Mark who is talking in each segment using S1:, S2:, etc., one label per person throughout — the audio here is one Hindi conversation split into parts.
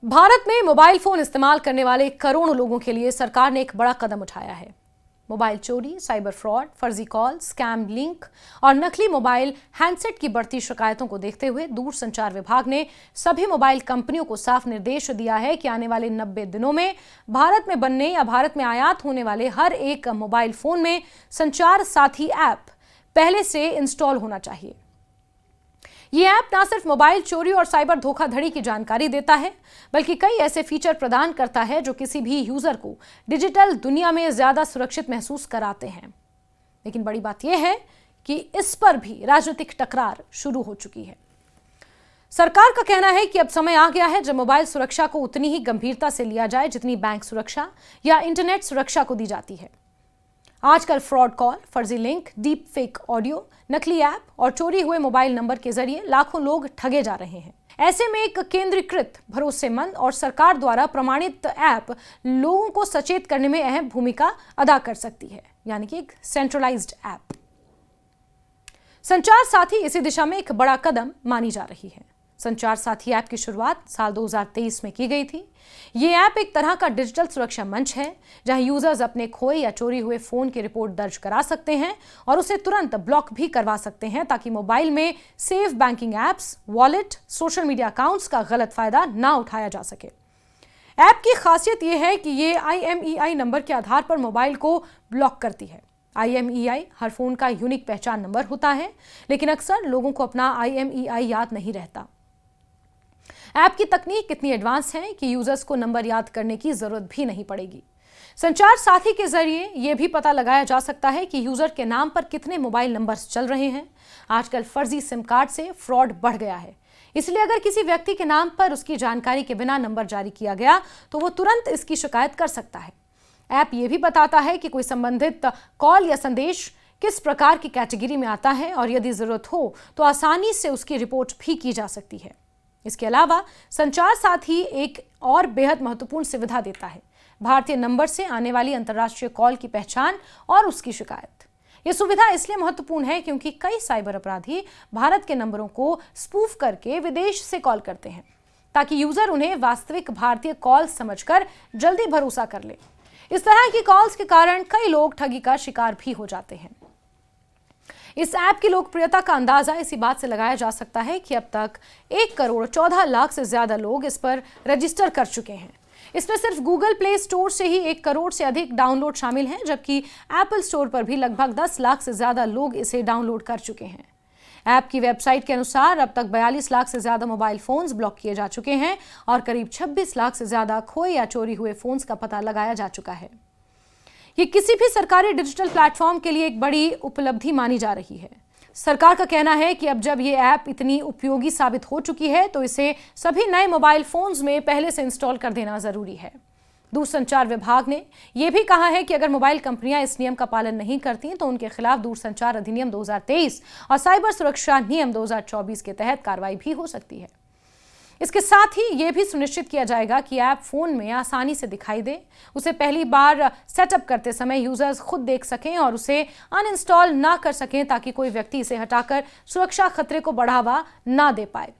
S1: भारत में मोबाइल फोन इस्तेमाल करने वाले करोड़ों लोगों के लिए सरकार ने एक बड़ा कदम उठाया है। मोबाइल चोरी, साइबर फ्रॉड, फर्जी कॉल, स्कैम लिंक और नकली मोबाइल हैंडसेट की बढ़ती शिकायतों को देखते हुए दूरसंचार विभाग ने सभी मोबाइल कंपनियों को साफ निर्देश दिया है कि आने वाले 90 दिनों में भारत में बनने या भारत में आयात होने वाले हर एक मोबाइल फोन में संचार साथी ऐप पहले से इंस्टॉल होना चाहिए। ये ऐप न सिर्फ मोबाइल चोरी और साइबर धोखाधड़ी की जानकारी देता है, बल्कि कई ऐसे फीचर प्रदान करता है जो किसी भी यूजर को डिजिटल दुनिया में ज्यादा सुरक्षित महसूस कराते हैं। लेकिन बड़ी बात यह है कि इस पर भी राजनीतिक टकरार शुरू हो चुकी है। सरकार का कहना है कि अब समय आ गया है जब मोबाइल सुरक्षा को उतनी ही गंभीरता से लिया जाए जितनी बैंक सुरक्षा या इंटरनेट सुरक्षा को दी जाती है। आजकल फ्रॉड कॉल, फर्जी लिंक, डीप फेक ऑडियो, नकली ऐप और चोरी हुए मोबाइल नंबर के जरिए लाखों लोग ठगे जा रहे हैं। ऐसे में एक केंद्रीकृत, भरोसेमंद और सरकार द्वारा प्रमाणित ऐप लोगों को सचेत करने में अहम भूमिका अदा कर सकती है, यानी कि एक सेंट्रलाइज्ड ऐप। संचार साथी इसी दिशा में एक बड़ा कदम मानी जा रही है। संचार साथी ऐप की शुरुआत साल 2023 में की गई थी। ये ऐप एक तरह का डिजिटल सुरक्षा मंच है जहां यूजर्स अपने खोए या चोरी हुए फोन की रिपोर्ट दर्ज करा सकते हैं और उसे तुरंत ब्लॉक भी करवा सकते हैं ताकि मोबाइल में safe banking apps, wallet, social media accounts का गलत फायदा ना उठाया जा सके। ऐप की खासियत यह है कि ये IMEI नंबर के आधार पर मोबाइल को ब्लॉक करती है। IMEI हर फोन का यूनिक पहचान नंबर होता है, लेकिन अक्सर लोगों को अपना IMEI याद नहीं रहता। ऐप की तकनीक इतनी एडवांस है कि यूजर्स को नंबर याद करने की जरूरत भी नहीं पड़ेगी। संचार साथी के जरिए यह भी पता लगाया जा सकता है कि यूजर के नाम पर कितने मोबाइल नंबर्स चल रहे हैं। आजकल फर्जी सिम कार्ड से फ्रॉड बढ़ गया है, इसलिए अगर किसी व्यक्ति के नाम पर उसकी जानकारी के बिना नंबर जारी किया गया तो वो तुरंत इसकी शिकायत कर सकता है। ऐप यह भी बताता है कि कोई संबंधित कॉल या संदेश किस प्रकार की कैटेगरी में आता है और यदि जरूरत हो तो आसानी से उसकी रिपोर्ट भी की जा सकती है। इसके अलावा संचार साथी एक और बेहद महत्वपूर्ण सुविधा देता है, भारतीय नंबर से आने वाली अंतर्राष्ट्रीय कॉल की पहचान और उसकी शिकायत। यह सुविधा इसलिए महत्वपूर्ण है क्योंकि कई साइबर अपराधी भारत के नंबरों को स्पूफ करके विदेश से कॉल करते हैं ताकि यूजर उन्हें वास्तविक भारतीय कॉल समझकर जल्दी भरोसा कर ले। इस तरह की कॉल्स के कारण कई लोग ठगी का शिकार भी हो जाते हैं। इस ऐप की लोकप्रियता का अंदाजा इसी बात से लगाया जा सकता है कि अब तक 1 करोड़ 14 लाख से ज्यादा लोग इस पर रजिस्टर कर चुके हैं। इसमें सिर्फ गूगल प्ले स्टोर से ही 1 करोड़ से अधिक डाउनलोड शामिल हैं, जबकि एप्पल स्टोर पर भी लगभग 10 लाख से ज्यादा लोग इसे डाउनलोड कर चुके हैं। ऐप की वेबसाइट के अनुसार अब तक 42 लाख से ज्यादा मोबाइल फोन्स ब्लॉक किए जा चुके हैं और करीब 26 लाख से ज्यादा खोए या चोरी हुए फोन्स का पता लगाया जा चुका है। ये किसी भी सरकारी डिजिटल प्लेटफॉर्म के लिए एक बड़ी उपलब्धि मानी जा रही है। सरकार का कहना है कि अब जब ये ऐप इतनी उपयोगी साबित हो चुकी है तो इसे सभी नए मोबाइल फोन्स में पहले से इंस्टॉल कर देना जरूरी है। दूरसंचार विभाग ने यह भी कहा है कि अगर मोबाइल कंपनियां इस नियम का पालन नहीं करती तो उनके खिलाफ दूरसंचार अधिनियम 2023 और साइबर सुरक्षा नियम 2024 के तहत कार्रवाई भी हो सकती है। इसके साथ ही यह भी सुनिश्चित किया जाएगा कि ऐप फोन में आसानी से दिखाई दे, उसे पहली बार सेटअप करते समय यूजर्स खुद देख सकें और उसे अनइंस्टॉल ना कर सकें ताकि कोई व्यक्ति इसे हटाकर सुरक्षा खतरे को बढ़ावा ना दे पाए।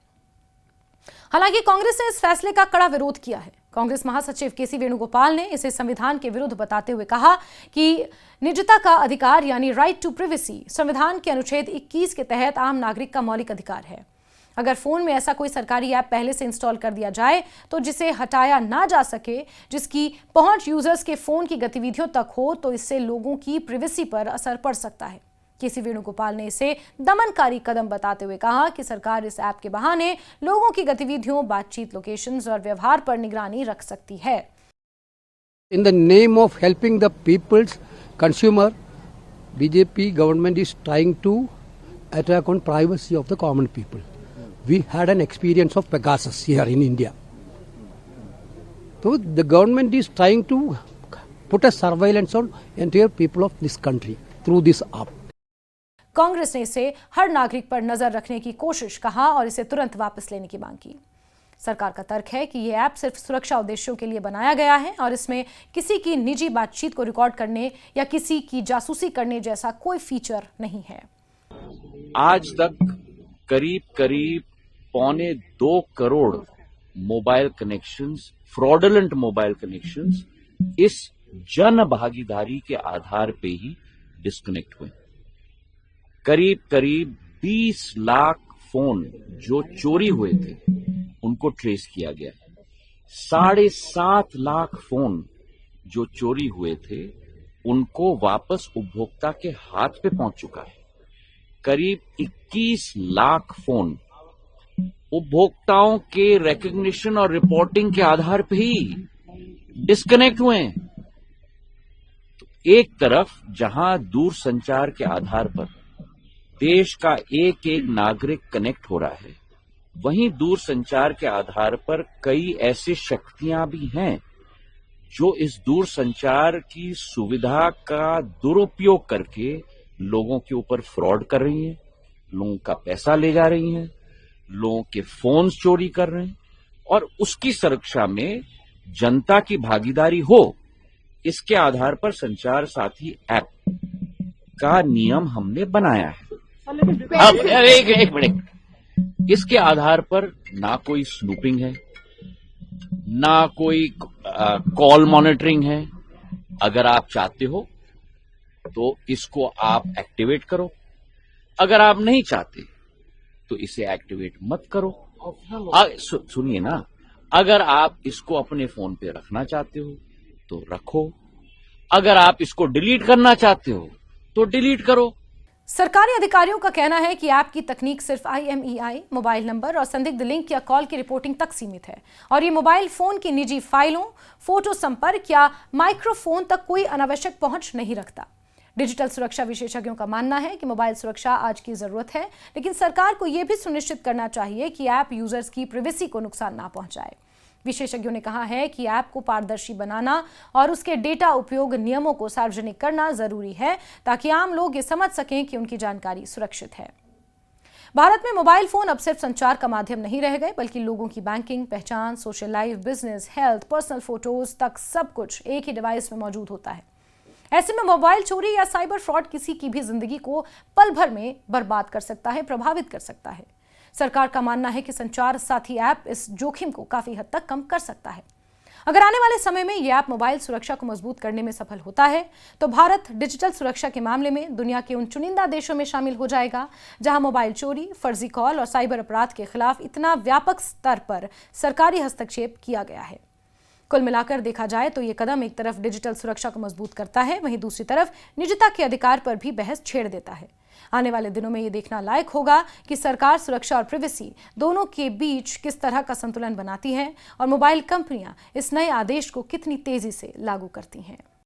S1: हालांकि कांग्रेस ने इस फैसले का कड़ा विरोध किया है। कांग्रेस महासचिव केसी वेणुगोपाल ने इसे संविधान के विरुद्ध बताते हुए कहा कि निजता का अधिकार यानी राइट टू प्राइवेसी संविधान के अनुच्छेद 21 के तहत आम नागरिक का मौलिक अधिकार है। अगर फोन में ऐसा कोई सरकारी ऐप पहले से इंस्टॉल कर दिया जाए तो जिसे हटाया ना जा सके, जिसकी पहुंच यूजर्स के फोन की गतिविधियों तक हो, तो इससे लोगों की प्राइवेसी पर असर पड़ सकता है। केसी वेणुगोपाल ने इसे दमनकारी कदम बताते हुए कहा कि सरकार इस ऐप के बहाने लोगों की गतिविधियों, बातचीत, लोकेशंस और व्यवहार पर निगरानी रख सकती है।
S2: In the name of helping the people's consumer, BJP government is trying to attack on privacy of the common people. We had an experience of Pegasus here in India. So the government is trying to put a surveillance on entire people of this country through this app.
S1: Congress ने इसे हर नागरिक पर नजर रखने की कोशिश कहा और इसे तुरंत वापस लेने की मांग की। सरकार का तर्क है कि यह ऐप सिर्फ सुरक्षा उद्देश्यों के लिए बनाया गया है और इसमें किसी की निजी बातचीत को रिकॉर्ड करने या किसी की जासूसी करने जैसा कोई फीचर नहीं है।
S3: आज तक करीब 2.25 crore mobile connections, fraudulent mobile connections इस जन भागीदारी के आधार पे ही डिस्कनेक्ट हुए। करीब करीब 20 लाख फोन जो चोरी हुए थे उनको ट्रेस किया गया है। 7.5 लाख फोन जो चोरी हुए थे उनको वापस उपभोक्ता के हाथ पे पहुंच चुका है। करीब 21 लाख फोन उपभोक्ताओं के रिकॉग्निशन और रिपोर्टिंग के आधार पे ही डिस्कनेक्ट हुए हैं। तो एक तरफ जहां दूरसंचार के आधार पर देश का एक एक नागरिक कनेक्ट हो रहा है, वहीं दूरसंचार के आधार पर कई ऐसी शक्तियां भी हैं जो इस दूरसंचार की सुविधा का दुरुपयोग करके लोगों के ऊपर फ्रॉड कर रही हैं, लोगों का पैसा ले जा रही हैं, लोगों के फोन्स चोरी कर रहे हैं, और उसकी सुरक्षा में जनता की भागीदारी हो, इसके आधार पर संचार साथी ऐप का नियम हमने बनाया है। अब एक मिनट, इसके आधार पर ना कोई स्नूपिंग है, ना कोई कॉल मॉनिटरिंग है। अगर आप चाहते हो तो इसको आप एक्टिवेट करो, अगर आप नहीं चाहते तो इसे एक्टिवेट मत करो। सुनिए ना, अगर आप इसको अपने फोन पे रखना चाहते हो तो रखो, अगर आप इसको डिलीट करना चाहते हो तो डिलीट करो।
S1: सरकारी अधिकारियों का कहना है कि ऐप की तकनीक सिर्फ IMEI, मोबाइल नंबर और संदिग्ध लिंक या कॉल की रिपोर्टिंग तक सीमित है और ये मोबाइल फोन की निजी फाइलों, फोटो संपर्क या माइक्रोफोन तक कोई अनावश्यक पहुंच नहीं रखता। डिजिटल सुरक्षा विशेषज्ञों का मानना है कि मोबाइल सुरक्षा आज की जरूरत है, लेकिन सरकार को यह भी सुनिश्चित करना चाहिए कि ऐप यूजर्स की प्राइवेसी को नुकसान ना पहुंचाए। विशेषज्ञों ने कहा है कि ऐप को पारदर्शी बनाना और उसके डेटा उपयोग नियमों को सार्वजनिक करना जरूरी है ताकि आम लोग ये समझ सकें कि उनकी जानकारी सुरक्षित है। भारत में मोबाइल फोन अब सिर्फ संचार का माध्यम नहीं रह गए, बल्कि लोगों की बैंकिंग, पहचान, social life, business, health, personal photos तक सब कुछ एक ही डिवाइस में मौजूद होता है। ऐसे में मोबाइल चोरी या साइबर फ्रॉड किसी की भी जिंदगी को पल भर में बर्बाद कर सकता है, प्रभावित कर सकता है। सरकार का मानना है कि संचार साथी ऐप इस जोखिम को काफी हद तक कम कर सकता है। अगर आने वाले समय में यह ऐप मोबाइल सुरक्षा को मजबूत करने में सफल होता है तो भारत डिजिटल सुरक्षा के मामले में दुनिया के उन चुनिंदा देशों में शामिल हो जाएगा जहां मोबाइल चोरी, फर्जी कॉल और साइबर अपराध के खिलाफ इतना व्यापक स्तर पर सरकारी हस्तक्षेप किया गया है। कुल मिलाकर देखा जाए तो ये कदम एक तरफ डिजिटल सुरक्षा को मजबूत करता है, वहीं दूसरी तरफ निजता के अधिकार पर भी बहस छेड़ देता है। आने वाले दिनों में ये देखना लायक होगा कि सरकार सुरक्षा और प्राइवेसी दोनों के बीच किस तरह का संतुलन बनाती है और मोबाइल कंपनियां इस नए आदेश को कितनी तेजी से लागू करती हैं।